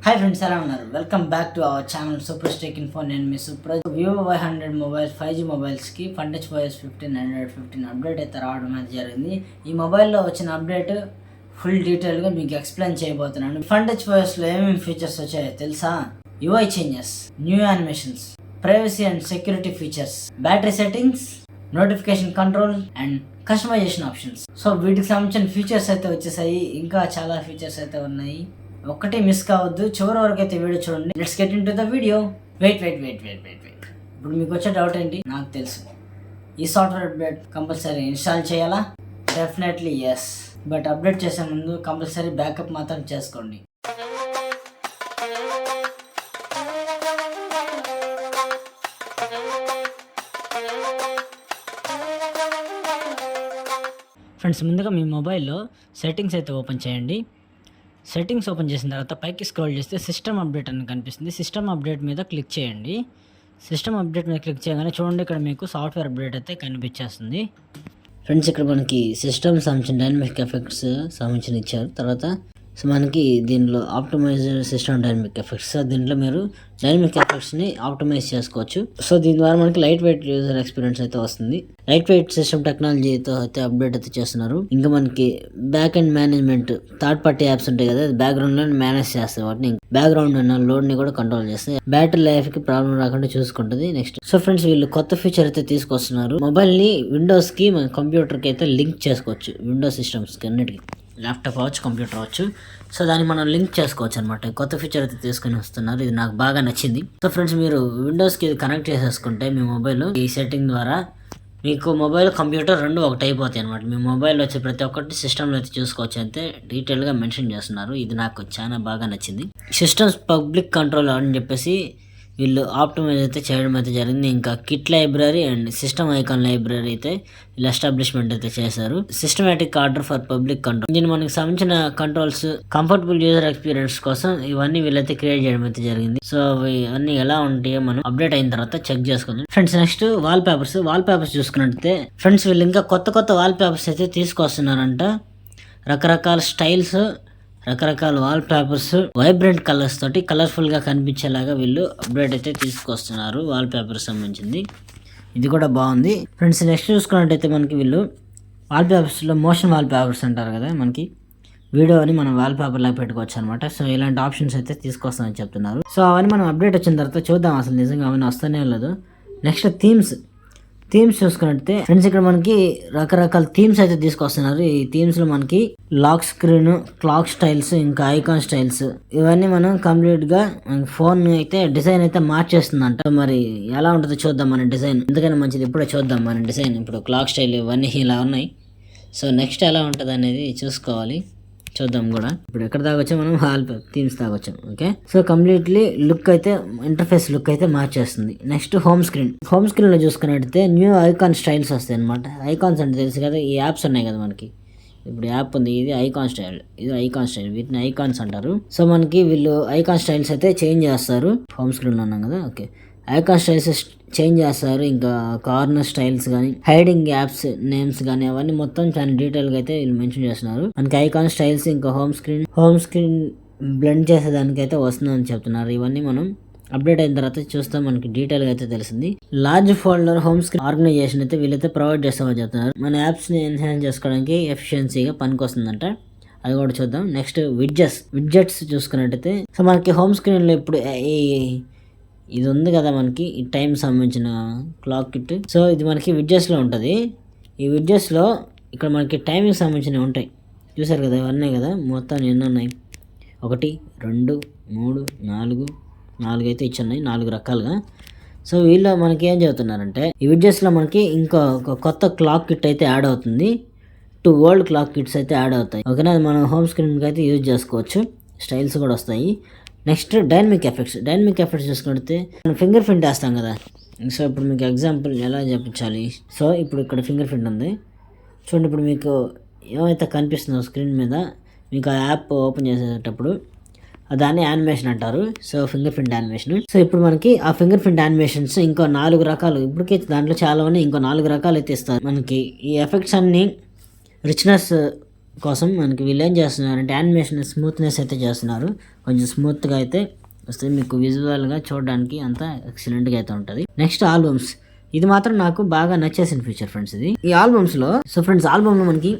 Hi friends, ఎలా ఉన్నారు? Welcome back to our channel super stake info. నేను మీ super. Vivo Y100 mobiles 5G మొబైల్స్కి ఫంటచ్ OS 15 అప్డేట్ అయితే రావడం అయితే జరిగింది. ఈ మొబైల్లో వచ్చిన అప్డేట్ ఫుల్ డీటెయిల్గా మీకు ఎక్స్ప్లెయిన్ చేయబోతున్నాను. ఫంటచ్ OSలో ఏమేమి ఫీచర్స్ వచ్చాయో తెలుసా? UI changes, new animations, privacy and security features, battery settings, notification control and customisation options. So వీటికి సంబంధించిన ఫీచర్స్ అయితే వచ్చేసాయి. ఇంకా చాలా ఫీచర్స్ అయితే ఉన్నాయి. ఒక్కటే మిస్ కావద్దు, చివరి వరకు అయితే వీడియో చూడండి. Let's get into the video. Wait. ఇప్పుడు మీకు వచ్చే డౌట్ ఏంటి? నాకు తెలుసు, ఈ సాఫ్ట్వేర్ అప్డేట్ కంపల్సరీ ఇన్స్టాల్ చేయాలా? Definitely yes. బట్ అప్డేట్ చేసే ముందు కంపల్సరీ బ్యాకప్ మాత్రం చేసుకోండి. ఫ్రెండ్స్, ముందుగా మీ మొబైల్లో సెట్టింగ్స్ అయితే ఓపెన్ చేయండి. సెట్టింగ్స్ ఓపెన్ చేసిన తర్వాత పైకి స్క్రోల్ చేస్తే సిస్టమ్ అప్డేట్ అని కనిపిస్తుంది. సిస్టమ్ అప్డేట్ మీద క్లిక్ చేయండి. సిస్టమ్ అప్డేట్ మీద క్లిక్ చేయగానే చూడండి, ఇక్కడ మీకు సాఫ్ట్వేర్ అప్డేట్ అయితే కనిపించేస్తుంది. ఫ్రెండ్స్, ఇక్కడ మనకి సిస్టమ్ సంబంధించిన డైనమిక్ ఎఫెక్ట్స్ సంబంధించిన ఇచ్చారు. తర్వాత సో మనకి దీనిలో optimiser system dynamic effects. So దీంట్లో మీరు డైనమిక్ ఎఫెక్ట్స్ని ఆప్టిమైజ్ చేసుకోవచ్చు. సో దీని ద్వారా మనకి లైట్ వెయిట్ యూజర్ ఎక్స్పీరియన్స్ అయితే వస్తుంది. లైట్ వెయిట్ సిస్టమ్ టెక్నాలజీతో అయితే అప్డేట్ అయితే చేస్తున్నారు. ఇంకా మనకి back and management, third party apps ఉంటాయి కదా, బ్యాక్గ్రౌండ్ లో మేనేజ్ చేస్తాయి. వాటిని బ్యాక్గ్రౌండ్ ఉన్న లోడ్ ని కూడా కంట్రోల్ చేస్తాయి. బ్యాటరీ లైఫ్ కి ప్రాబ్లం రాకుండా చూసుకుంటుంది. నెక్స్ట్ సో ఫ్రెండ్స్, వీళ్ళు కొత్త ఫీచర్ అయితే తీసుకొస్తున్నారు. మొబైల్ ని విండోస్ కి మన కంప్యూటర్ కి అయితే లింక్ చేసుకోవచ్చు. విండోస్ సిస్టమ్స్ కి అన్నిటికీ, ల్యాప్టాప్ అవ్వచ్చు, కంప్యూటర్ అవ్వచ్చు. సో దాన్ని మనం లింక్ చేసుకోవచ్చు అనమాట. కొత్త ఫీచర్ అయితే తీసుకొని వస్తున్నారు. ఇది నాకు బాగా నచ్చింది. సో ఫ్రెండ్స్, మీరు విండోస్కి కనెక్ట్ చేసేసుకుంటే మీ మొబైల్ ఈ సెట్టింగ్ ద్వారా మీకు మొబైల్ కంప్యూటర్ రెండు ఒకటి అయిపోతాయి అనమాట. మీ మొబైల్ వచ్చి ప్రతి ఒక్కటి సిస్టంలో అయితే చూసుకోవచ్చు. అయితే డీటెయిల్గా మెన్షన్ చేస్తున్నారు. ఇది నాకు చాలా బాగా నచ్చింది. సిస్టమ్స్ పబ్లిక్ కంట్రోల్ అని చెప్పేసి వీళ్ళు ఆప్టిమైజ్ అయితే చేయడం అయితే జరిగింది. ఇంకా kit library and system icon library అయితే వీళ్ళు ఎస్టాబ్లిష్మెంట్ అయితే చేశారు. Systematic order for public control, దీన్ని మనకి సంబంధించిన కంట్రోల్స్, కంఫర్టబుల్ యూజర్ ఎక్స్పీరియన్స్ కోసం ఇవన్నీ వీళ్ళైతే క్రియేట్ చేయడం అయితే జరిగింది. సో ఇవన్నీ ఎలా ఉంటాయో మనం అప్డేట్ అయిన తర్వాత చెక్ చేసుకుందాం. ఫ్రెండ్స్, నెక్స్ట్ వాల్ పేపర్స్ చూసుకున్నట్లయితే ఫ్రెండ్స్, వీళ్ళు ఇంకా కొత్త వాల్ పేపర్స్ అయితే తీసుకొస్తున్నారంట. రకరకాల స్టైల్స్, రకరకాల వాల్ పేపర్స్, వైబ్రెంట్ కలర్స్ తోటి కలర్ఫుల్ గా కనిపించేలాగా వీళ్ళు అప్డేట్ అయితే తీసుకొస్తున్నారు. వాల్ పేపర్స్ సంబంధించింది ఇది కూడా బాగుంది. ఫ్రెండ్స్, నెక్స్ట్ చూసుకున్నట్టయితే మనకి వీళ్ళు వాల్ పేపర్స్లో మోషన్ వాల్ పేపర్స్ అంటారు కదా, మనకి వీడియోని మనం వాల్ పేపర్ లాగా పెట్టుకోవచ్చు అనమాట. సో ఇలాంటి ఆప్షన్స్ అయితే తీసుకొస్తామని చెప్తున్నారు. సో అవన్నీ మనం అప్డేట్ వచ్చిన తర్వాత చూద్దాం అసలు నిజంగా అవన్నీ వస్తానే లేదు. నెక్స్ట్ థీమ్స్ చూసుకున్నట్టే ఫ్రెండ్స్, ఇక్కడ మనకి రకరకాల థీమ్స్ అయితే తీసుకొస్తున్నారు. ఈ థీమ్స్ లో మనకి లాక్ స్క్రీన్, క్లాక్ స్టైల్స్, ఇంకా ఐకాన్ స్టైల్స్, ఇవన్నీ మనం కంప్లీట్ గా ఫోన్ అయితే డిజైన్ అయితే మార్చేస్తుందంట. మరి ఎలా ఉంటుందో చూద్దాం మన డిజైన్. ఎందుకని మంచిది, ఇప్పుడే చూద్దాం మన డిజైన్. ఇప్పుడు క్లాక్ స్టైల్ ఇవన్నీ ఇలా ఉన్నాయి. సో నెక్స్ట్ ఎలా ఉంటుంది అనేది చూసుకోవాలి, చూద్దాం కూడా. ఇప్పుడు ఎక్కడ దాకొచ్చాం మనం? హాల్ థీమ్స్ దాకొచ్చాం. ఓకే, సో కంప్లీట్లీ లుక్ అయితే, ఇంటర్ఫేస్ లుక్ అయితే మార్చేస్తుంది. నెక్స్ట్ హోమ్ స్క్రీన్ లో చూసుకున్నట్టయితే న్యూ ఐకాన్ స్టైల్స్ వస్తాయి అనమాట. ఐకాన్స్ అంటే తెలుసు కదా, ఈ యాప్స్ ఉన్నాయి కదా మనకి. ఇప్పుడు యాప్ ఉంది, ఇది ఐకాన్ స్టైల్, వీటిని ఐకాన్స్ అంటారు. సో మనకి వీళ్ళు ఐకాన్ స్టైల్స్ అయితే చేంజ్ చేస్తారు. హోమ్ స్క్రీన్ లో ఉన్నాం కదా. ఓకే, ఐకాన్ స్టైల్స్ చేంజ్ చేస్తారు. ఇంకా కార్నర్ స్టైల్స్ కానీ, హైడింగ్ యాప్స్ నేమ్స్ కానీ, అవన్నీ మొత్తం చాలా డీటెయిల్ గా అయితే వీళ్ళు మెన్షన్ చేస్తున్నారు. మనకి ఐకాన్ స్టైల్స్, ఇంకా హోమ్ స్క్రీన్ బ్లెండ్ చేసేదానికి అయితే వస్తుందని చెప్తున్నారు. ఇవన్నీ మనం అప్డేట్ అయిన తర్వాత చూస్తాం, మనకి డీటెయిల్ గా అయితే తెలిసింది. Large folder home screen organisation అయితే వీళ్ళైతే ప్రొవైడ్ చేస్తామని చెప్తున్నారు. మన యాప్స్ ని ఎన్హాన్స్ చేసుకోవడానికి ఎఫిషియన్సీగా పనికొస్తుందంట. అది కూడా చూద్దాం. నెక్స్ట్ విడ్జెట్స్ చూసుకున్నట్టయితే, సో మనకి హోమ్ స్క్రీన్ లో ఇప్పుడు ఇది ఉంది కదా మనకి, ఈ టైం సంబంధించిన క్లాక్ కిట్. సో ఇది మనకి విడ్జెట్స్లో ఉంటుంది. ఈ విడ్జెట్స్లో ఇక్కడ మనకి టైమింగ్ సంబంధించినవి ఉంటాయి. చూసారు కదా, ఇవన్నీ కదా మొత్తం ఎన్ని ఉన్నాయి? 1, 2, 3, 4 అయితే ఇచ్చున్నాయి, 4 రకాలుగా. సో వీళ్ళు మనకి ఏం చెబుతున్నారంటే, ఈ విడ్జెట్స్లో మనకి ఇంకా ఒక కొత్త క్లాక్ కిట్ అయితే యాడ్ అవుతుంది. 2 ఓల్డ్ క్లాక్ కిట్స్ అయితే యాడ్ అవుతాయి. ఓకేనా, అది మనం హోమ్ స్క్రీన్కి అయితే యూజ్ చేసుకోవచ్చు. స్టైల్స్ కూడా వస్తాయి. నెక్స్ట్ డైనమిక్ ఎఫెక్ట్స్ చూసుకుంటే మనం ఫింగర్ ప్రింట్ వేస్తాం కదా. సో ఇప్పుడు మీకు ఎగ్జాంపుల్ ఎలా చెప్పించాలి? సో ఇప్పుడు ఇక్కడ ఫింగర్ ప్రింట్ ఉంది చూడండి. ఇప్పుడు మీకు ఏమైతే కనిపిస్తుందో స్క్రీన్ మీద, మీకు ఆ యాప్ ఓపెన్ చేసేటప్పుడు దాన్ని యానిమేషన్ అంటారు. So finger print animation. So ఇప్పుడు మనకి ఆ ఫింగర్ ప్రింట్ యానిమేషన్స్ ఇంకో 4 రకాలు, ఇప్పటికే దాంట్లో చాలా ఉన్నాయి, ఇంకో 4 రకాలు అయితే ఇస్తారు మనకి. ఈ ఎఫెక్ట్స్ అన్ని రిచ్నెస్ కోసం మనకి వీళ్ళు ఏం చేస్తున్నారంటే యానిమేషన్ స్మూత్నెస్ అయితే చేస్తున్నారు. కొంచెం స్మూత్గా అయితే వస్తుంది, మీకు విజువల్గా చూడడానికి అంతా ఎక్సలెంట్గా అయితే ఉంటుంది. నెక్స్ట్ ఆల్బమ్స్, ఇది మాత్రం నాకు బాగా నచ్చేసిన ఫీచర్ ఫ్రెండ్స్. ఇది ఈ ఆల్బమ్స్లో సో ఫ్రెండ్స్ ఆల్బమ్లో మనకి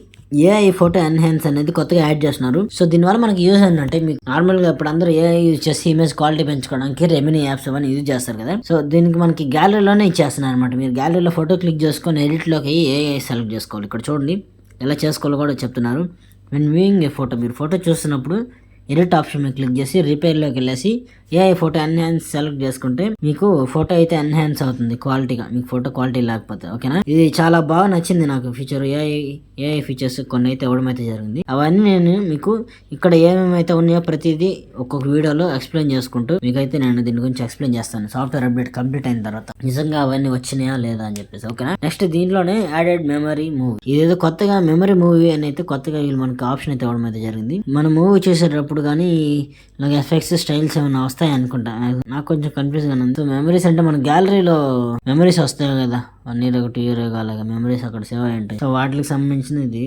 ఏఐ ఫోటో ఎన్హాన్స్ అనేది కొత్తగా యాడ్ చేస్తున్నారు. సో దీనివల్ల మనకి యూజ్ ఏంటంటే, మీకు నార్మల్గా ఇప్పుడు అందరూ ఏఐ యూజ్ చేసి ఇమేజ్ క్వాలిటీ పెంచుకోవడానికి రెమినీ యాప్స్ అవన్నీ యూజ్ చేస్తారు కదా. సో దీనికి మనకి గ్యాలరీలోనే ఇచ్చేస్తున్నారు అనమాట. మీరు గ్యాలరీలో ఫోటో క్లిక్ చేసుకొని ఎడిట్లోకి ఏఐ సెలెక్ట్ చేసుకోవాలి. ఇక్కడ చూడండి ఎలా చేసుకోవాలో కూడా చెప్తున్నారు. వెన్ వ్యూయింగ్ ఏ ఫోటో, మీరు ఫోటో చూస్తున్నప్పుడు ఎడిట్ ఆప్షన్ మీద క్లిక్ చేసి రిపేర్లోకి వెళ్ళేసి ఏఐ ఫోటో ఎన్హాన్స్ సెలెక్ట్ చేసుకుంటే మీకు ఫోటో అయితే ఎన్హాన్స్ అవుతుంది క్వాలిటీగా, మీకు ఫోటో క్వాలిటీ లేకపోతే. ఓకేనా, ఇది చాలా బాగా నచ్చింది నాకు ఫీచర్. ఏఐ ఫీచర్స్ కొన్ని అయితే ఇవ్వడం అయితే జరిగింది. అవన్నీ నేను మీకు ఇక్కడ ఏమేమైతే ఉన్నాయో ప్రతిదీ ఒక్కొక్క వీడియోలో ఎక్స్ప్లెయిన్ చేసుకుంటూ మీకైతే నేను దీని గురించి ఎక్స్ప్లెయిన్ చేస్తాను సాఫ్ట్వేర్ అప్డేట్ కంప్లీట్ అయిన తర్వాత, నిజంగా అవన్నీ వచ్చినాయా లేదా అని చెప్పేసి. ఓకేనా, నెక్స్ట్ దీంట్లోనే యాడెడ్ మెమరీ మూవీ, ఇదేదో కొత్తగా మెమరీ మూవీ అని అయితే కొత్తగా వీళ్ళు మనకి ఆప్షన్ అయితే ఇవ్వడం అయితే జరిగింది. మనం మూవీ చేసేటప్పుడు కానీ ఇలాగ ఎఫెక్ట్స్ స్టైల్స్ ఏమైనా వస్తాయి అనుకుంటా, నాకు కొంచెం కన్ఫ్యూజ్ గా ఉంది. సో మెమరీస్ అంటే మన గ్యాలరీలో మెమరీస్ వస్తాయి కదా, 1 year ago 2 year ago అలాగా మెమరీస్ అక్కడ సేవ్ అయి ఉంటాయి. సో వాటికి సంబంధించిన ఇది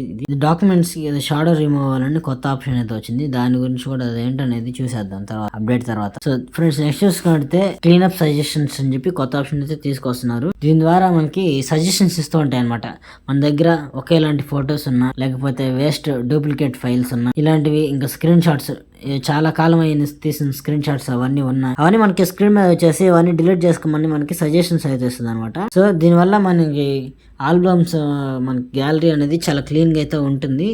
డాక్యుమెంట్స్ షాడో రిమూవ్ అవ్వాలని కొత్త ఆప్షన్ అయితే వచ్చింది. దాని గురించి కూడా అదేంటనేది చూసేద్దాం తర్వాత అప్డేట్ తర్వాత. సో ఫ్రెండ్స్ నెక్స్ట్ చూసుకుంటే క్లీనప్ సజెషన్స్ అని చెప్పి కొత్త ఆప్షన్ అయితే తీసుకొస్తున్నారు. దీని ద్వారా మనకి సజెషన్స్ ఇస్తూ ఉంటాయి అనమాట. మన దగ్గర ఒకేలాంటి ఫొటోస్ ఉన్నా, లేకపోతే వేస్ట్ డూప్లికేట్ ఫైల్స్ ఉన్నా, ఇలాంటివి ఇంకా స్క్రీన్ షాట్స్ చాలా కాలం అయిన తీసిన స్క్రీన్ షాట్స్ అవన్నీ ఉన్నాయి, అవన్నీ మనకి స్క్రీన్ మీద వచ్చేసి అవన్నీ డిలీట్ చేసుకోమని మనకి సజెషన్స్ అయితే ఇస్తుంది అనమాట. సో దీనివల్ల మనకి ఆల్బమ్స్ మన గ్యాలరీ అనేది చాలా క్లీన్ గా అయితే ఉంటుంది.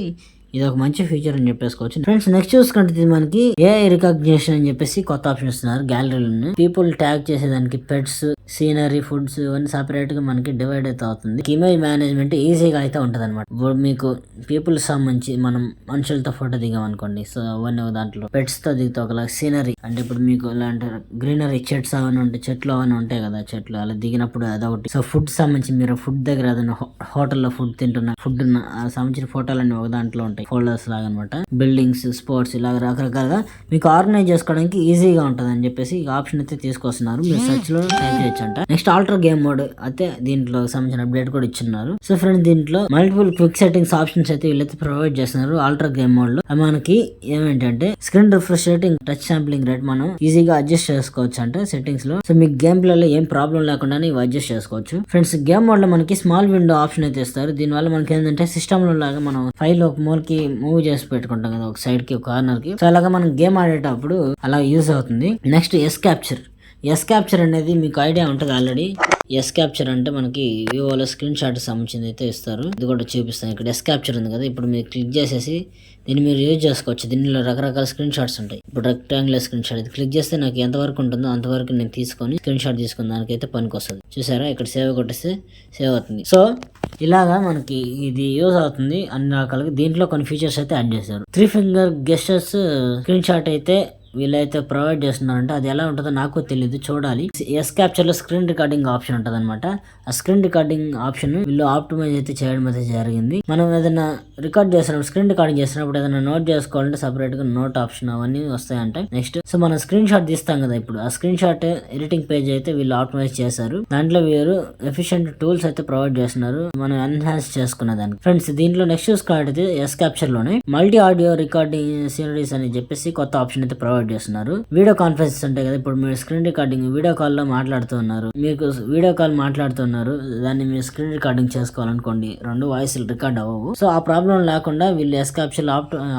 ఇది ఒక మంచి ఫీచర్ అని చెప్పేసుకోవచ్చు ఫ్రెండ్స్. నెక్స్ట్ చూసుకుంటే మనకి ఏఐ రికగ్నిషన్ అని చెప్పేసి కొత్త ఆప్షన్ ఇస్తున్నారు గ్యాలరీలోనే. పీపుల్ ట్యాగ్ చేసేదానికి పెట్స్, సీనరీ, ఫుడ్స్ ఇవన్నీ సపరేట్ గా మనకి డివైడ్ అయితే అవుతుంది. ఇమేజ్ మేనేజ్మెంట్ ఈజీగా అయితే ఉంటది అనమాట. మీకు పీపుల్ సంబంధించి మనం మనుషులతో ఫోటో దిగాం అనుకోండి, సో అవన్నీ దాంట్లో పెట్స్ తో దిగుతా ఒకలా సీనరీ అంటే ఇప్పుడు మీకు ఇలాంటి గ్రీనరీ చెట్స్ అవన్నీ ఉంటాయి, చెట్లు అవన్నీ ఉంటాయి కదా, చెట్లు అలా దిగినప్పుడు అదొకటి. సో ఫుడ్ సంబంధించి మీరు ఫుడ్ దగ్గర ఏదైనా హోటల్లో ఫుడ్ తింటున్న ఫుడ్ సంబంధించిన ఫోటోలన్నీ ఒక దాంట్లో ఉంటాయి, ఫోల్డర్స్ లాగా అనమాట. బిల్డింగ్స్, స్పోర్ట్స్ ఇలా రకరకాలుగా మీకు ఆర్గనైజ్ చేసుకోవడానికి ఈజీగా ఉంటుంది అని చెప్పేసి ఈ ఆప్షన్ అయితే తీసుకొస్తున్నారు. మీరు సెర్చ్ లో టైప్ చేయొచ్చు అంట. నెక్స్ట్ ఆల్టర్ గేమ్ మోడ్ అయితే దీంట్లో సంబంధించిన అప్డేట్ కూడా ఇచ్చున్నారు. సో ఫ్రెండ్స్ దీంట్లో మల్టిపుల్ క్విక్ సెట్టింగ్స్ ఆప్షన్స్ అయితే వీళ్ళైతే ప్రొవైడ్ చేస్తున్నారు ఆల్టర్ గేమ్ మోడ్ లో. మనకి ఏమేంటంటే screen refresh rating, touch sampling rate మనం ఈజీగా అడ్జస్ట్ చేసుకోవచ్చు అంటే సెట్టింగ్స్ లో. సో మీకు గేమ్ ప్లే లో ఏం ప్రాబ్లం లేకుండా ఇవి అడ్జస్ట్ చేసుకోవచ్చు ఫ్రెండ్స్. గేమ్ మోడ్ లో మనకి స్మాల్ విండో ఆప్షన్ అయితే ఇస్తారు. దీని వల్ల మనకి ఏంటంటే సిస్టమ్ లో లాగా మనం ఫైల్ ఒక మూలకి మూవ్ చేసి పెట్టుకుంటాం కదా, ఒక సైడ్ కి, ఒక కార్నర్ కి. సో అలాగా మనం గేమ్ ఆడేటప్పుడు అలా యూజ్ అవుతుంది. నెక్స్ట్ ఎస్ క్యాప్చర్ అనేది మీకు ఐడియా ఉంటుంది ఆల్రెడీ. ఎస్ క్యాప్చర్ అంటే మనకి వివోలో స్క్రీన్ షాట్ సంబంధించింది అయితే ఇస్తారు. ఇది కూడా చూపిస్తాను. ఇక్కడ ఎస్ క్యాప్చర్ ఉంది కదా, ఇప్పుడు మీరు క్లిక్ చేసేసి దీన్ని మీరు యూజ్ చేసుకోవచ్చు. దీనిలో రకరకాల స్క్రీన్ షాట్స్ ఉంటాయి. ఇప్పుడు రెక్టాంగులర్ స్క్రీన్ షాట్ ఇది క్లిక్ చేస్తే నాకు ఎంతవరకు ఉంటుందో అంతవరకు నేను తీసుకొని స్క్రీన్ షాట్ తీసుకున్న దానికైతే పనికి వస్తుంది. చూసారా, ఇక్కడ సేవ్ కొట్టేస్తే సేవ్ అవుతుంది. సో ఇలాగా మనకి ఇది యూజ్ అవుతుంది అన్ని రకాలుగా. దీంట్లో కొన్ని ఫీచర్స్ అయితే యాడ్ చేశారు. 3 finger గెస్టర్స్ స్క్రీన్ షాట్ అయితే వీళ్ళైతే ప్రొవైడ్ చేస్తున్నారంటే అది ఎలా ఉంటుందో నాకు తెలియదు, చూడాలి. ఎస్ క్యాప్చర్ లో స్క్రీన్ రికార్డింగ్ ఆప్షన్ ఉంటుంది అనమాట. ఆ స్క్రీన్ రికార్డింగ్ ఆప్షన్ వీళ్ళు ఆప్టిమైజ్ అయితే చేయడం అయితే జరిగింది. మనం ఏదైనా రికార్డ్ చేసినప్పుడు, స్క్రీన్ రికార్డింగ్ చేసినప్పుడు ఏదైనా నోట్ చేసుకోవాలంటే సపరేట్ గా నోట్ ఆప్షన్ అవన్నీ వస్తాయంటే. నెక్స్ట్ సో మనం స్క్రీన్ షాట్ తీస్తాం కదా, ఇప్పుడు ఆ స్క్రీన్ షాట్ ఎడిటింగ్ పేజ్ అయితే వీళ్ళు ఆప్టిమైజ్ చేశారు. దాంట్లో వీరు ఎఫిషియెంట్ టూల్స్ అయితే ప్రొవైడ్ చేస్తున్నారు మనం ఎన్హాన్స్ చేసుకునే దానికి ఫ్రెండ్స్. దీంట్లో నెక్స్ట్ చూసుకున్నట్టయితే ఎస్ క్యాప్చర్ లోనే మల్టీ ఆడియో రికార్డింగ్ సీనరీస్ అని చెప్పేసి కొత్త ఆప్షన్ అయితే ప్రొవైడ్ చేస్తున్నారు. వీడియో కాన్ఫరెన్సెస్ ఉంటాయి కదా, ఇప్పుడు మీరు స్క్రీన్ రికార్డింగ్ వీడియో కాల్ లో మాట్లాడుతున్నారు, మీకు వీడియో కాల్ మాట్లాడుతున్నారు, దాన్ని మీరు స్క్రీన్ రికార్డింగ్ చేసుకోవాలనుకోండి, 2 వాయిస్లు రికార్డ్ అవ్వవు. సో ఆ ప్రాబ్లం లేకుండా వీళ్ళు ఎస్ క్యాప్చర్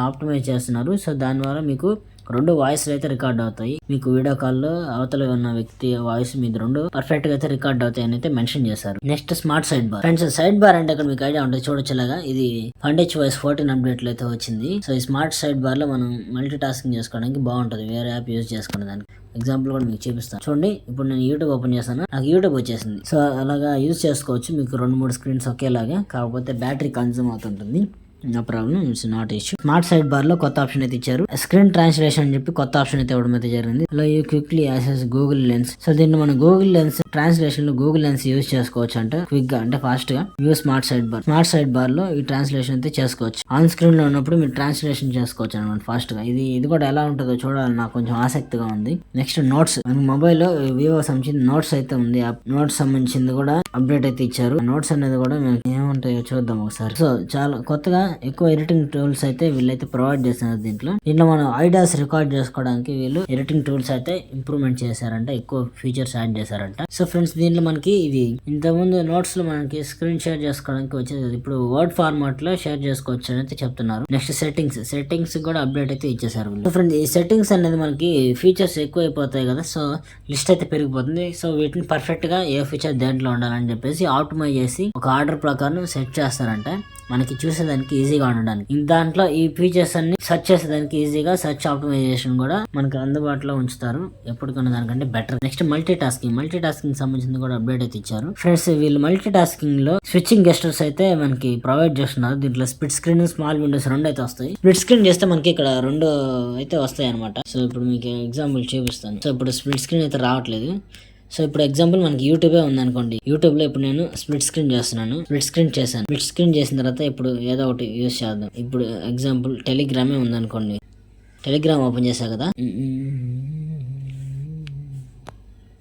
ఆప్టిమైజ్ చేస్తున్నారు. సో దాని ద్వారా మీకు 2 వాయిస్లు అయితే రికార్డ్ అవుతాయి. మీకు వీడియో కాల్లో అవతల ఉన్న వ్యక్తి వాయిస్ మీద 2 పర్ఫెక్ట్ గా అయితే రికార్డ్ అవుతాయి అని అయితే మెన్షన్ చేశారు. Next smart side bar friends. Side bar అంటే ఇక్కడ మీకు ఐడియా ఉంటుంది, చూడొచ్చులాగా ఇది FunTouchOS 14 అప్డేట్ లో అయితే వచ్చింది. సో ఈ స్మార్ట్ సైడ్ బార్ లో మనం మల్టీ టాస్కింగ్ చేసుకోవడానికి బాగుంటుంది, వేరే యాప్ యూజ్ చేసుకునే దానికి. ఎగ్జాంపుల్ కూడా మీకు చూపిస్తాను చూడండి. ఇప్పుడు నేను యూట్యూబ్ ఓపెన్ చేస్తాను, నాకు యూట్యూబ్ వచ్చేసింది. సో అలాగా యూజ్ చేసుకోవచ్చు. మీకు 2-3 స్క్రీన్స్ ఒకేలాగా, కాకపోతే బ్యాటరీ కన్జ్యూమ్ అవుతుంటుంది. No problem, it's not issue. Smart side bar లో కొత్త ఆప్షన్ అయితే ఇచ్చారు. స్క్రీన్ ట్రాన్స్లేషన్ అని చెప్పి కొత్త ఆప్షన్ అయితే ఇవ్వడం అయితే జరిగింది. అలా you quickly access Google lens. So దీన్ని మనం గూగుల్ లెన్స్ ట్రాన్స్లేషన్ లో గూగుల్ లెన్స్ యూజ్ చేసుకోవచ్చు అంటే క్విక్ గా, అంటే ఫాస్ట్ గా. వ్యూ స్మార్ట్ సైడ్ బార్ లో ఈ ట్రాన్స్లేషన్ అయితే చేసుకోవచ్చు. ఆన్ స్క్రీన్ లో ఉన్నప్పుడు మీరు ట్రాన్స్లేషన్ చేసుకోవచ్చు అనమాట ఫాస్ట్ గా. ఇది కూడా ఎలా ఉంటుందో చూడాలి, నాకు కొంచెం ఆసక్తిగా ఉంది. నెక్స్ట్ నోట్స్, మనకి మొబైల్ లో వివో సంబంధించిన నోట్స్ అయితే ఉంది. ఆ నోట్స్ సంబంధించింది కూడా అప్డేట్ అయితే ఇచ్చారు. నోట్స్ అనేది కూడా మేము ఏముంటాయో చూద్దాం ఒకసారి. సో చాలా కొత్తగా ఎక్కువ ఎడిటింగ్ టూల్స్ అయితే వీళ్ళైతే ప్రొవైడ్ చేస్తున్నారు. దీంట్లో మనం ఐడియాస్ రికార్డ్ చేసుకోవడానికి వీళ్ళు ఎడిటింగ్ టూల్స్ అయితే ఇంప్రూవ్మెంట్ చేశారంట, ఎక్కువ ఫీచర్స్ యాడ్ చేశారంట. సో ఫ్రెండ్స్ దీంట్లో మనకి ఇది ఇంతకుముందు నోట్స్ లో మనకి స్క్రీన్ షేర్ చేసుకోవడానికి వచ్చేది, ఇప్పుడు వర్డ్ ఫార్మాట్ లో షేర్ చేసుకోవచ్చు అని అయితే చెప్తున్నారు. నెక్స్ట్ సెట్టింగ్స్ కూడా అప్డేట్ అయితే ఇచ్చేసారు. సో ఫ్రెండ్స్ ఈ సెట్టింగ్స్ అనేది మనకి ఫీచర్స్ ఎక్కువ అయిపోతాయి కదా, సో లిస్ట్ అయితే పెరిగిపోతుంది. సో వీటిని పర్ఫెక్ట్ గా ఏ ఫీచర్ దేంట్లో ఉండాలని చెప్పేసి ఆప్టిమైజ్ చేసి ఒక ఆర్డర్ ప్రకారం సెట్ చేస్తారంట, మనకి చూసేదానికి ఈజీగా ఉండడానికి. దాంట్లో ఈ ఫీచర్స్ అన్ని సెర్చ్ చేసేదానికి ఈజీగా సెర్చ్ ఆప్టిమైజేషన్ కూడా మనకి అందుబాటులో ఉంచుతారు, ఎప్పటికన్నా దానికంటే బెటర్. నెక్స్ట్ మల్టీ టాస్కింగ్ సంబంధించి కూడా అప్డేట్ అయితే ఇచ్చారు. ఫ్రెండ్స్ వీళ్ళు మల్టీ టాస్కింగ్ లో స్విచ్చింగ్ గెస్టర్స్ అయితే మనకి ప్రొవైడ్ చేస్తున్నారు. దీంట్లో స్ప్లిట్ స్క్రీన్, స్మాల్ విండోస్ రెండు అయితే వస్తాయి. స్ప్లిట్ స్క్రీన్ చేస్తే మనకి ఇక్కడ రెండు అయితే వస్తాయి అనమాట. సో ఇప్పుడు మీకు ఎగ్జాంపుల్ చూపిస్తాను. సో ఇప్పుడు స్ప్లిట్ స్క్రీన్ అయితే రావట్లేదు. సో ఇప్పుడు ఎగ్జాంపుల్ మనకి యూట్యూబే ఉందనుకోండి, యూట్యూబ్ లో ఇప్పుడు నేను స్ప్లిట్ స్క్రీన్ చేస్తున్నాను, స్ప్లిట్ స్క్రీన్ చేసిన తర్వాత ఇప్పుడు ఏదో ఒకటి యూజ్ చేద్దాం. ఇప్పుడు ఎగ్జాంపుల్ టెలిగ్రామే ఉందనుకోండి, టెలిగ్రామ్ ఓపెన్ చేశా కదా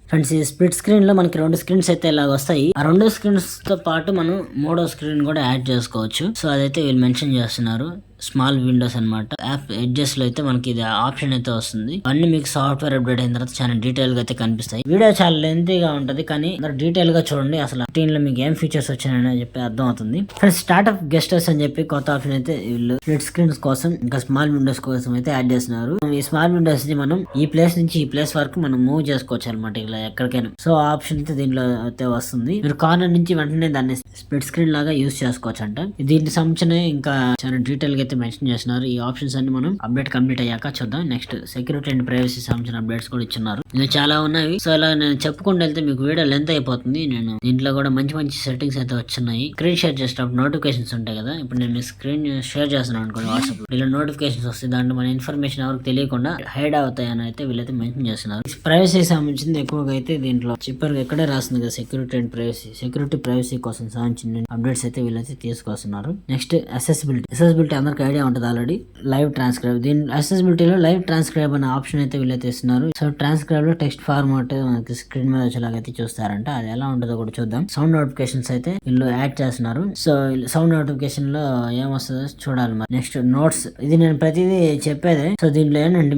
ఫ్రెండ్స్. ఈ స్ప్లిట్ స్క్రీన్ లో మనకి రెండు స్క్రీన్స్ అయితే ఇలాగ వస్తాయి. ఆ రెండు స్క్రీన్స్ తో పాటు మనం మూడో స్క్రీన్ కూడా యాడ్ చేసుకోవచ్చు. సో అదైతే వీళ్ళు మెన్షన్ చేస్తున్నారు. స్మాల్ విండోస్ అనమాట. యాప్ ఎడ్జెస్ లో అయితే మనకి ఇది ఆప్షన్ అయితే వస్తుంది. అన్ని మీకు సాఫ్ట్వేర్ అప్డేట్ అయిన తర్వాత చాలా డీటెయిల్ గా అయితే కనిపిస్తాయి. వీడియో చాలా లెంతీగా ఉంటది, కానీ డీటెయిల్ గా చూడండి అసలు లో మీకు ఏం ఫీచర్స్ వచ్చాయని చెప్పి అర్థం అవుతుంది. ఫ్రెండ్స్ స్టార్ట్అప్ గెస్టర్స్ అని చెప్పి కొత్త ఆప్షన్ అయితే వీళ్ళు స్ప్లిట్ స్క్రీన్స్ కోసం ఇంకా స్మాల్ విండోస్ కోసం అయితే యాడ్ చేస్తున్నారు. ఈ స్మాల్ విండోస్ ని మనం ఈ ప్లేస్ నుంచి ఈ ప్లేస్ వరకు మనం మూవ్ చేసుకోవచ్చు అనమాట, ఇలా ఎక్కడికైనా. సో ఆ ఆప్షన్ అయితే దీనిలో అయితే వస్తుంది. మీరు కార్నర్ నుంచి వెంటనే దాన్ని స్ప్లిట్ స్క్రీన్ లాగా యూజ్ చేసుకోవచ్చు అంట. దీనికి సంబంధించిన ఇంకా చాలా డీటెయిల్ గా అయితే మెన్షన్ చేస్తున్నారు. ఈ ఆప్షన్స్ అన్ని మనం అప్డేట్ కంప్లీట్ అయ్యాక చూద్దాం. నెక్స్ట్ సెక్యూరిటీ అండ్ ప్రైవసీ సంబంధించిన అప్డేట్స్ కూడా ఇచ్చున్నారు. ఇంకా చాలా ఉన్నాయి. సో ఇలా నేను చెప్పుకుంటూ వెళ్తే మీకు వీడియో లెంత్ అయిపోతుంది. నేను దీంట్లో కూడా మంచి సెట్టింగ్స్ అయితే వచ్చున్నాయి. స్క్రీన్ షేర్ చేసేటప్పుడు నోటిఫికేషన్స్ ఉంటాయి కదా, ఇప్పుడు నేను స్క్రీన్ షేర్ చేస్తున్నాను అనుకోండి వాట్సాప్ లో, ఇలా నోటిఫికేషన్స్ వస్తాయి. దాంట్లో మన ఇన్ఫర్మేషన్ ఎవరికి తెలియకుండా హైడ్ అవుతాయి అని అయితే వీళ్ళైతే మెన్షన్ చేస్తున్నారు. ప్రైవసీ సంబంధించింది ఎక్కువగా అయితే దీంట్లో చిప్పర్ ఎక్కడే రాస్తుంది కదా, సెక్యూరిటీ అండ్ ప్రైవసీ కోసం సంబంధించిన అప్డేట్స్ అయితే వీళ్ళైతే తీసుకొస్తున్నారు. నెక్స్ట్ అసెసిబిలిటీ అందరికి ఐడియా ఉంటుంది ఆల్రెడీ. లైవ్ ట్రాన్స్క్రైబ్, దీని అసెసిబిలిటీలో లైవ్ ట్రాన్స్క్రైబ్ అనే ఆప్షన్ అయితే వీళ్ళైతే ఇస్తున్నారు. సో ట్రాన్స్క్రైబ్ లో టెక్స్ట్ ఫార్మాట్ మనకి స్క్రీన్ మీద వచ్చేలాగైతే చూస్తారంట, అది ఎలా ఉంటుందో కూడా చూద్దాం. సౌండ్ నోటిఫికేషన్స్ అయితే వీళ్ళు యాడ్ చేస్తున్నారు. సో సౌండ్ నోటిఫికేషన్ లో ఏమొస్తుందో చూడాలి మరి. నెక్స్ట్ నోట్స్, ఇది నేను ప్రతిదీ చెప్పేదే. సో దీంట్లో ఏంటంటే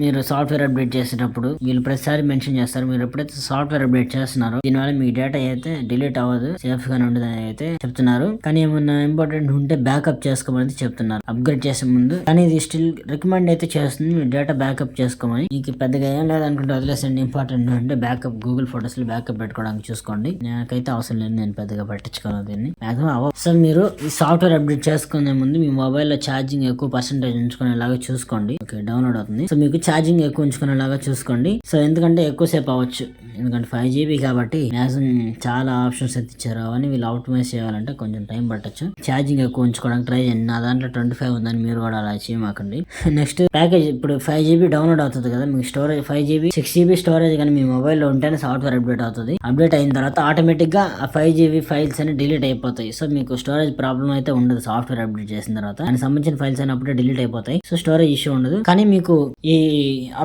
మీరు సాఫ్ట్వేర్ అప్డేట్ చేసేటప్పుడు వీళ్ళు ప్రతిసారి మెన్షన్ చేస్తారు, మీరు ఎప్పుడైతే సాఫ్ట్వేర్ అప్డేట్ చేస్తున్నారో దీనివల్ల మీ డేటా అయితే డిలీట్ అవ్వదు, సేఫ్ గానే ఉండదు అని అయితే చెప్తున్నారు. కానీ ఏమన్నా ఇంపార్టెంట్ ఉంటే బ్యాకప్ చేసుకోమని చెప్తున్నారు అప్గ్రేడ్ చేసే ముందు. కానీ ఇది స్టిల్ రికమెండ్ అయితే చేస్తుంది, మీ డేటా బ్యాకప్ చేసుకోమని. మీకు పెద్దగా ఏం లేదనుకుంటే వదిలేసండి. ఇంపార్టెంట్ అంటే బ్యాకప్ గూగుల్ ఫొటోస్ లో బ్యాకప్ పెట్టుకోవడానికి చూసుకోండి. నాకైతే అవసరం లేదు, నేను పెద్దగా పట్టించుకోను దీన్ని మాక్సిమం. సో మీరు ఈ సాఫ్ట్వేర్ అప్డేట్ చేసుకునే ముందు మీ మొబైల్ లో ఛార్జింగ్ ఎక్కువ పర్సెంటేజ్ ఉంచుకునేలాగా చూసుకోండి. ఓకే, డౌన్లోడ్ అవుతుంది. సో మీకు ఛార్జింగ్ ఎక్కువ ఉంచుకునేలాగా చూసుకోండి. సో ఎందుకంటే ఎక్కువసేపు అవ్వచ్చు, ఎందుకంటే 5GB కాబట్టి మాక్సిమం చాలా ఆప్షన్స్ అయితే ఇచ్చారు. అవన్నీ వీళ్ళు ఆప్టిమైజ్ చేయాలంటే కొంచెం టైం పట్టచ్చు. ఛార్జింగ్ ఎక్కువ ఉంచుకోవడానికి ట్రై చేయండి. నా దాంట్లో 25 ఉందని మీరు కూడా అలా చేయమాకండి. నెక్స్ట్ ప్యాకేజ్, ఇప్పుడు 5GB డౌన్లోడ్ అవుతుంది కదా, మీకు స్టోరేజ్ 5GB 6GB స్టోరేజ్ కానీ మీ మొబైల్ లో ఉంటేనే సాఫ్ట్వేర్ అప్డేట్ అవుతుంది. అప్డేట్ అయిన తర్వాత ఆటోమేటిక్ గా ఆ 5GB ఫైల్స్ అని డిలీట్ అయిపోతాయి. సో మీకు స్టోరేజ్ ప్రాబ్లం అయితే ఉండదు సాఫ్ట్వేర్ అప్డేట్ చేసిన తర్వాత. దానికి సంబంధించిన ఫైల్స్ అని అప్పుడే డిలీట్ అయిపోతాయి. సో స్టోరేజ్ ఇష్యూ ఉండదు. కానీ మీకు ఈ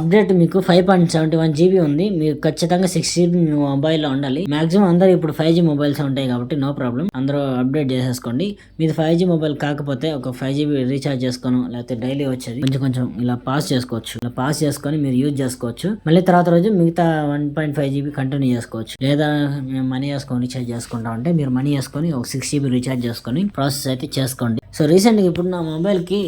అప్డేట్ మీకు 5.71GB ఉంది. మీకు ఖచ్చితంగా 6GB మీ మొబైల్ లో ఉండాలి. మాక్సిమం అందరూ ఇప్పుడు 5G మొబైల్స్ ఉంటాయి కాబట్టి నో ప్రాబ్లం, అందరూ అప్డేట్ చేసేసుకోండి. మీది 5G మొబైల్ కాకపోతే ఒక 5GB రీఛార్జ్ చేసుకోను, లేకపోతే డైలీ వచ్చేది కొంచెం ఇలా పాస్ చేసుకోవచ్చు. ఇలా పాస్ చేసుకొని మీరు యూజ్ చేసుకోవచ్చు. మళ్ళీ తర్వాత రోజు మిగతా 1.5GB కంటిన్యూ చేసుకోవచ్చు. లేదా మేము మనీ వేసుకొని రీఛార్జ్ చేసుకుంటా ఉంటే మీరు మనీ వేసుకొని ఒక 6GB రీఛార్జ్ చేసుకొని ప్రాసెస్ అయితే చేసుకోండి. సో రీసెంట్ గా ఇప్పుడు నా మొబైల్ కి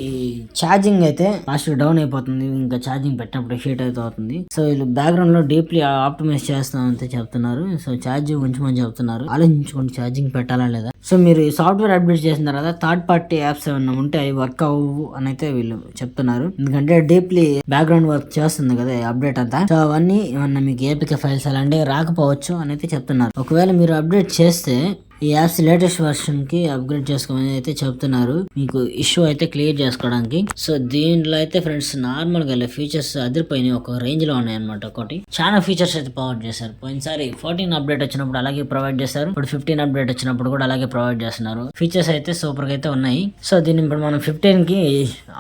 ఛార్జింగ్ అయితే ఫాస్ట్ డౌన్ అయిపోతుంది, ఇంకా ఛార్జింగ్ పెట్టినప్పుడు హీట్ అయితే అవుతుంది. సో వీళ్ళు బ్యాక్గ్రౌండ్ లో డీప్లీ ఆప్టిమైజ్ చేస్తామంతే చెప్తున్నారు. సో ఛార్జింగ్ ఉంచమని చెప్తున్నారు. ఆలోచించుకోండి ఛార్జింగ్ పెట్టాలా లేదా. సో మీరు ఈ సాఫ్ట్వేర్ అప్డేట్ చేసిన తర్వాత థర్డ్ పార్టీ యాప్స్ ఏమన్నా ఉంటే అవి వర్క్ అవ్వు అని అయితే వీళ్ళు చెప్తున్నారు. ఎందుకంటే డీప్లీ బ్యాక్గ్రౌండ్ వర్క్ చేస్తుంది కదా అప్డేట్ అంతా. సో అవన్నీ ఏమన్నా మీకు ఏపీకే ఫైల్స్ అలాంటివి రాకపోవచ్చు అని అయితే చెప్తున్నారు. ఒకవేళ మీరు అప్డేట్ చేస్తే ఈ యాప్స్ లేటెస్ట్ వర్షన్ కి అప్గ్రేడ్ చేసుకోమని అయితే చెప్తున్నారు, మీకు ఇష్యూ అయితే క్లియర్ చేసుకోవడానికి. సో దీంట్లో అయితే ఫ్రెండ్స్ నార్మల్ గా ఫీచర్స్ అదిరిపోయినాయి, ఒక రేంజ్ లో ఉన్నాయి అనమాట. ఒకటి చాలా ఫీచర్స్ అయితే ప్రొవైడ్ చేశారు. పోయినసారి 14 అప్డేట్ వచ్చినప్పుడు అలాగే ప్రొవైడ్ చేశారు, ఇప్పుడు 15 అప్డేట్ వచ్చినప్పుడు కూడా అలాగే ప్రొవైడ్ చేస్తున్నారు. ఫీచర్స్ అయితే సూపర్ గా అయితే ఉన్నాయి. సో దీన్ని ఇప్పుడు మనం 15 కి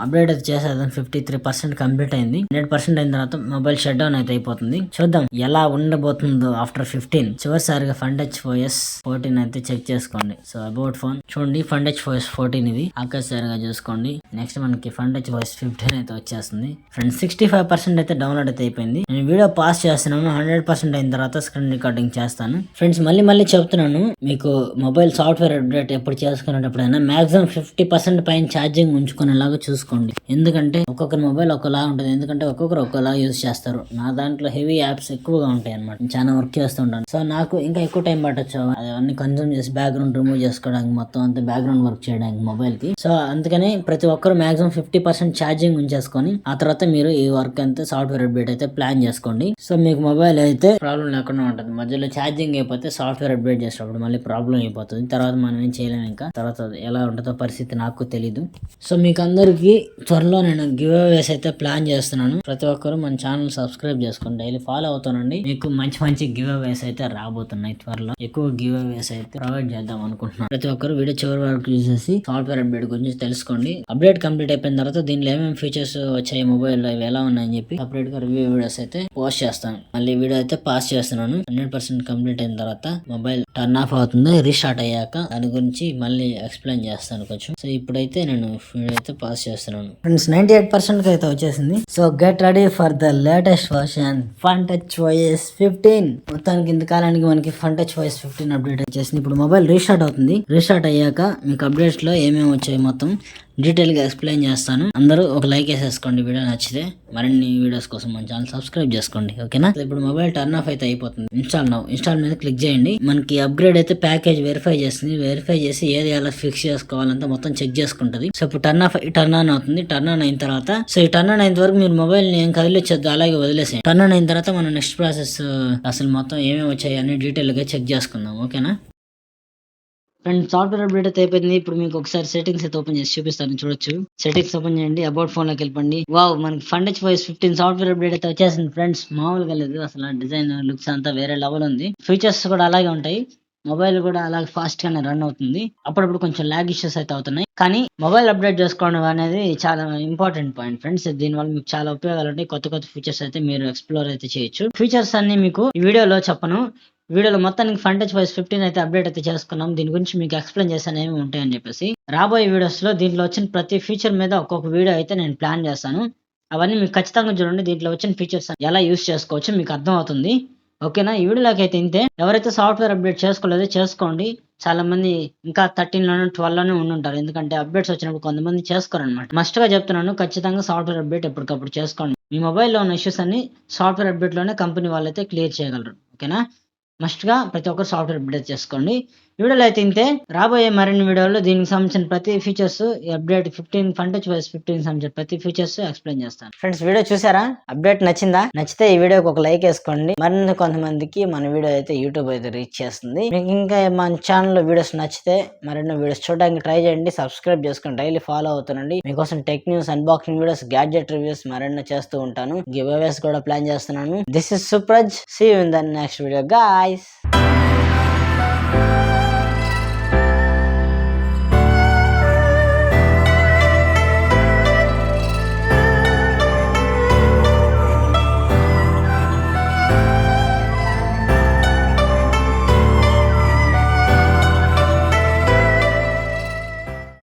అప్డేట్ అయితే చేసేద్దాం. 53% కంప్లీట్ అయింది. 100% అయిన తర్వాత మొబైల్ షట్ డౌన్ అయితే అయిపోతుంది. చూద్దాం ఎలా ఉండబోతుందో ఆఫ్టర్ 15. చివరిసారిగా FunTouch OS 14 అయితే చెక్ చేసుకోండి. సో అబౌట్ ఫోన్ చూడండి, ఫన్ టచ్ వాయిస్ 14 ఇది ఆకాశంగా చూసుకోండి. నెక్స్ట్ మనకి ఫన్ టచ్ వాయిస్ 15 అయితే వచ్చేస్తుంది ఫ్రెండ్స్. 65% అయితే డౌన్లోడ్ అయితే అయిపోయింది. నేను వీడియో పాస్ చేస్తున్నాను. 100% అయిన తర్వాత స్క్రీన్ రికార్డింగ్ చేస్తాను ఫ్రెండ్స్. మళ్ళీ చెప్తున్నాను, మీకు మొబైల్ సాఫ్ట్వేర్ అప్డేట్ ఎప్పుడు చేసుకునేటప్పుడైనా మాక్సిమం 50% పైన ఛార్జింగ్ ఉంచుకునేలాగా చూసుకోండి. ఎందుకంటే ఒక్కొక్కరి మొబైల్ ఒకలా ఉంటుంది. ఎందుకంటే ఒక్కొక్కరు ఒకలా యూజ్ చేస్తారు. నా దాంట్లో హెవీ యాప్స్ ఎక్కువగా ఉంటాయి అనమాట. చాలా వర్క్ చేస్తుంటాను. సో నాకు ఇంకా ఎక్కువ టైం పట్టచ్చు అవన్నీ కన్జ్యూమ్ చేసి బ్యాక్గ్రౌండ్ రిమూవ్ చేసుకోవడానికి, మొత్తం అంతా బ్యాక్గ్రౌండ్ వర్క్ చేయడానికి మొబైల్ కి. సో అందుకని ప్రతి ఒక్కరు మాక్సిమం 50% ఛార్జింగ్ ఉంచేసుకొని ఆ తర్వాత మీరు ఈ వర్క్ అంతా సాఫ్ట్వేర్ అప్డేట్ అయితే ప్లాన్ చేసుకోండి. సో మీకు మొబైల్ అయితే ప్రాబ్లం లేకుండా ఉంటుంది. మధ్యలో ఛార్జింగ్ అయిపోతే సాఫ్ట్వేర్ అప్డేట్ చేసేటప్పుడు మళ్ళీ ప్రాబ్లం అయిపోతుంది. తర్వాత మనం ఏం చేయలేము. ఇంకా తర్వాత ఎలా ఉంటుందో పరిస్థితి నాకు తెలీదు. సో మీకు అందరికి త్వరలో నేను గివ్ అవేస్ అయితే ప్లాన్ చేస్తున్నాను. ప్రతి ఒక్కరు మన ఛానల్ సబ్స్క్రైబ్ చేసుకోండి, డైలీ ఫాలో అవుతానండి. మీకు మంచి గివ్ అవేస్ అయితే రాబోతున్నాయి. త్వరలో ఎక్కువ గివ్ అవేస్ అయితే ప్రొవైడ్ చేద్దాం అనుకుంటున్నాను. ప్రతి ఒక్కరు వీడియో చివరి వరకు చూసేసి సాఫ్ట్వేర్ అప్డేట్ గురించి తెలుసుకోండి. అప్డేట్ కంప్లీట్ అయిపోయిన తర్వాత దీనిలో ఏమేమి ఫీచర్స్ వచ్చాయి మొబైల్ ఇవి ఎలా ఉన్నాయని చెప్పి సపరేట్ గా రివ్యూ వీడియోస్ అయితే పోస్ట్ చేస్తాను. మళ్ళీ వీడియో అయితే పాస్ చేస్తున్నాను. 100% కంప్లీట్ అయిన తర్వాత మొబైల్ టర్న్ ఆఫ్ అవుతుంది. రీస్టార్ట్ అయ్యాక దాని గురించి మళ్ళీ ఎక్స్ప్లెయిన్ చేస్తాను కొంచెం. సో ఇప్పుడైతే నేను వీడియో అయితే పాస్ చేస్తున్నాను ఫ్రెండ్స్. 98% అయితే వచ్చేసింది. So get ready for the latest version fun touch voice 15. మొత్తానికి ఇంతకాలానికి మనకి ఫన్ టచ్ వాయిస్ 15 అప్డేట్ వచ్చేసింది. ఇప్పుడు మొబైల్ రీస్టార్ట్ అవుతుంది. రీస్టార్ట్ అయ్యాక మీకు అప్డేట్స్ లో ఏమేమి వచ్చాయి మొత్తం డీటెయిల్ గా ఎక్స్ప్లెయిన్ చేస్తాను. అందరూ ఒక లైక్ వేసేసుకోండి వీడియో నచ్చితే. మరిన్ని వీడియోస్ కోసం మన ఛానల్ సబ్స్క్రైబ్ చేసుకోండి, ఓకేనా. ఇప్పుడు మొబైల్ టర్న్ ఆఫ్ అయితే అయిపోతుంది. ఇన్స్టాల్ మీద క్లిక్ చేయండి. మనకి అప్గ్రేడ్ అయితే ప్యాకేజ్ వెరిఫై చేస్తుంది. వెరిఫై చేసి ఏది ఎలా ఫిక్స్ చేసుకోవాలంటే మొత్తం చెక్ చేసుకుంటది. సో ఇప్పుడు టర్న్ ఆన్ అవుతుంది. టర్న్ ఆన్ అయిన తర్వాత సో ఈ టర్న్ ఆన్ అయిన వరకు మీరు మొబైల్ ని ఏం కదిలించొద్దు, అలాగే వదిలేసేయండి. టర్న్ ఆన్ అయిన తర్వాత మనం నెక్స్ట్ ప్రాసెస్ అసలు మొత్తం ఏమేమి వచ్చాయి అని డీటెయిల్ గా చెక్ చేసుకుందాం, ఓకేనా ఫ్రెండ్. సాఫ్ట్వేర్ అప్డేట్ అయితే అయిపోయింది. ఇప్పుడు మీకు ఒకసారి సెట్టింగ్స్ అయితే ఓపెన్ చేసి చూపిస్తాను, చూడొచ్చు. సెట్టింగ్స్ ఓపెన్ చేయండి. అబౌట్ ఫోన్ లోకి వెళ్ళండి. వావ్, మనకి fun touch voice 15 software update అయితే వచ్చేసింది ఫ్రెండ్స్. మామూలుగా లేదు అసలు. డిజైన్ లుక్స్ అంతా వేరే లెవెల్ ఉంది. ఫీచర్స్ కూడా అలాగే ఉంటాయి. మొబైల్ కూడా అలాగే ఫాస్ట్ గానే రన్ అవుతుంది. అప్పుడప్పుడు కొంచెం ల్యాగ్ ఇష్యూస్ అయితే అవుతున్నాయి. కానీ మొబైల్ అప్డేట్ చేసుకోవడం అనేది చాలా ఇంపార్టెంట్ పాయింట్ ఫ్రెండ్స్. దీనివల్ల మీకు చాలా ఉపయోగాలు ఉంటాయి. కొత్త ఫీచర్స్ అయితే మీరు ఎక్స్ప్లోర్ అయితే చేయొచ్చు. ఫీచర్స్ అన్ని మీకు ఈ వీడియోలో చెప్పను. వీడియోలో మొత్తానికి ఫన్ టచ్ వాయిస్ 15 అయితే అప్డేట్ అయితే చేసుకున్నాం. దీని గురించి మీకు ఎక్స్ప్లెయిన్ చేస్తాను ఏమి ఉంటాయని చెప్పేసి. రాబోయే వీడియోస్ లో దీంట్లో వచ్చిన ప్రతి ఫీచర్ మీద ఒక్కొక్క వీడియో అయితే నేను ప్లాన్ చేస్తాను. అవన్నీ మీకు ఖచ్చితంగా చూడండి. దీంట్లో వచ్చిన ఫీచర్స్ ఎలా యూస్ చేసుకోవచ్చు మీకు అర్థం అవుతుంది, ఓకేనా. ఈ వీడియోలోకి అయితే ఇంతే. ఎవరైతే సాఫ్ట్వేర్ అప్డేట్ చేసుకోలేదో చేసుకోండి. చాలా మంది ఇంకా 13 లోనే 12 లోనే ఉండుంటారు. ఎందుకంటే అప్డేట్స్ వచ్చినప్పుడు కొంతమంది చేసుకోరు అనమాట. మస్ట్ గా చెప్తున్నాను, ఖచ్చితంగా సాఫ్ట్వేర్ అప్డేట్ ఎప్పటికప్పుడు చేసుకోండి. మీ మొబైల్లో ఉన్న ఇష్యూస్ అన్ని సాఫ్ట్వేర్ అప్డేట్ లోనే కంపెనీ వాళ్ళైతే క్లియర్ చేయగలరు, ఓకేనా. మస్ట్ గా ప్రతి ఒక్కరు సాఫ్ట్వేర్ అప్డేట్ చేసుకోండి. వీడియోలో అయితే ఇంతే. రాబోయే మరిన్ని వీడియోలో దీనికి సంబంధించిన ప్రతి features update 15 fun touch voice 15 సంబంధించిన ప్రతి ఫీచర్స్ ఎక్స్ప్లెయిన్ చేస్తాను ఫ్రెండ్స్. వీడియో చూసారా? అప్డేట్ నచ్చిందా? నచ్చితే ఈ వీడియోకి ఒక లైక్ వేసుకోండి. మరిన్ని కొంతమందికి మన వీడియో అయితే యూట్యూబ్ అయితే రీచ్ చేస్తుంది. మీకు ఇంకా మన ఛానల్లో వీడియోస్ నచ్చితే మరిన్ని వీడియోస్ చూడడానికి ట్రై చేయండి. సబ్స్క్రైబ్ చేసుకుని డైలీ ఫాలో అవుతానండి. మీకోసం tech news, unboxing videos, gadget reviews మరిన్ని చేస్తూ ఉంటాను. గివ్ అవేస్ కూడా ప్లాన్ చేస్తున్నాను. This is Supraj. See you in the next video guys.